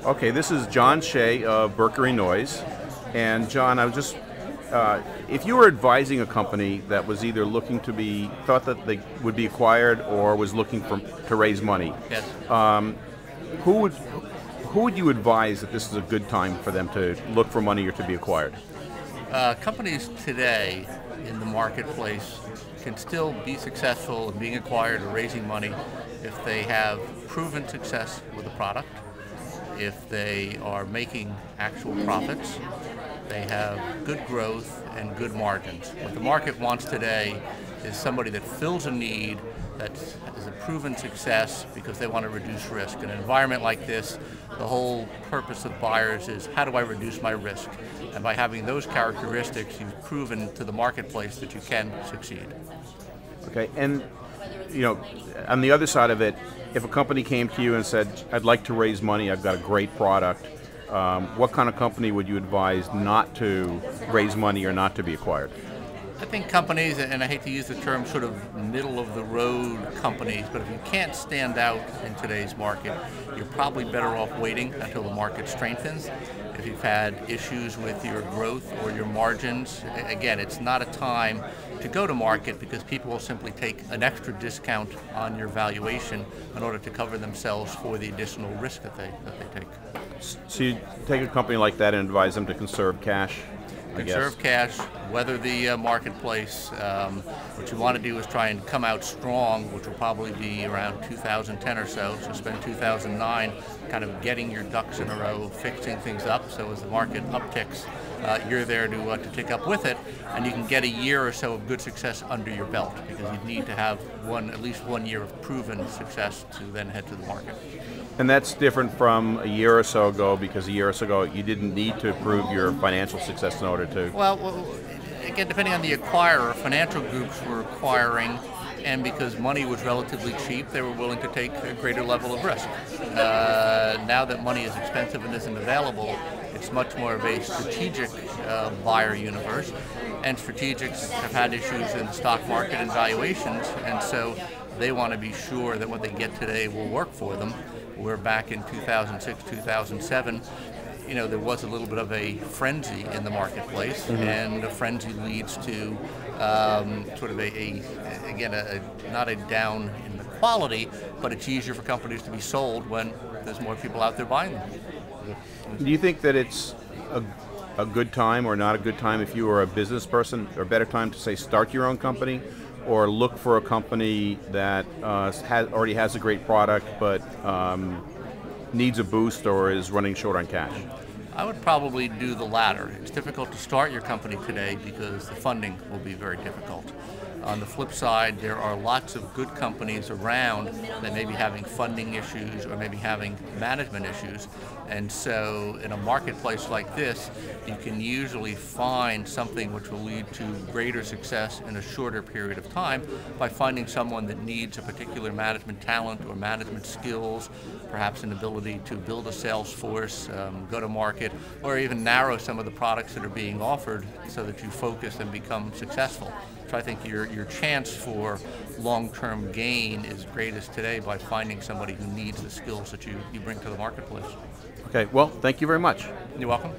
Okay, this is John Shea of Berkery Noise. And John, I was just, if you were advising a company that was either looking to be, thought that they would be acquired or was looking to raise money, Yes. who would you advise that this is a good time for them to look for money or to be acquired? Companies today in the marketplace can still be successful in being acquired or raising money if they have proven success with a product, if they are making actual profits, they have good growth and good margins. What the market wants today is somebody that fills a need, that is a proven success because they want to reduce risk. In an environment like this, the whole purpose of buyers is how do I reduce my risk? And by having those characteristics, you've proven to the marketplace that you can succeed. Okay, and on the other side of it, if a company came to you and said, I'd like to raise money, I've got a great product, what kind of company would you advise not to raise money or not to be acquired? I think companies, and I hate to use the term sort of middle of the road companies, but if you can't stand out in today's market, you're probably better off waiting until the market strengthens. If you've had issues with your growth or your margins, again, it's not a time to go to market because people will simply take an extra discount on your valuation in order to cover themselves for the additional risk that they take. So you take a company like that and advise them to conserve cash? Conserve cash, weather the marketplace. What you want to do is try and come out strong, which will probably be around 2010 or so. So spend 2009 kind of getting your ducks in a row, fixing things up. So as the market upticks, you're there to tick up with it, and you can get a year or so of good success under your belt because you need to have at least 1 year of proven success to then head to the market. And that's different from a year or so ago, because a year or so ago you didn't need to prove your financial success in order to... Well, again, depending on the acquirer, financial groups were acquiring, and because money was relatively cheap, they were willing to take a greater level of risk. Now that money is expensive and isn't available, it's much more of a strategic buyer universe, and strategics have had issues in the stock market and valuations, and so they want to be sure that what they get today will work for them. We're back in 2006, 2007. There was a little bit of a frenzy in the marketplace, and a frenzy leads to sort of not a down in the quality, but it's easier for companies to be sold when there's more people out there buying them. Do you think that it's a good time or not a good time if you were a business person, or a better time to say start your own company, or look for a company that already has a great product but needs a boost or is running short on cash? I would probably do the latter. It's difficult to start your company today because the funding will be very difficult. On the flip side, there are lots of good companies around that may be having funding issues or maybe having management issues. And so in a marketplace like this, you can usually find something which will lead to greater success in a shorter period of time by finding someone that needs a particular management talent or management skills, perhaps an ability to build a sales force, go to market, or even narrow some of the products that are being offered so that you focus and become successful. So I think your chance for long-term gain is greatest today by finding somebody who needs the skills that you bring to the marketplace. Okay, well, thank you very much. You're welcome.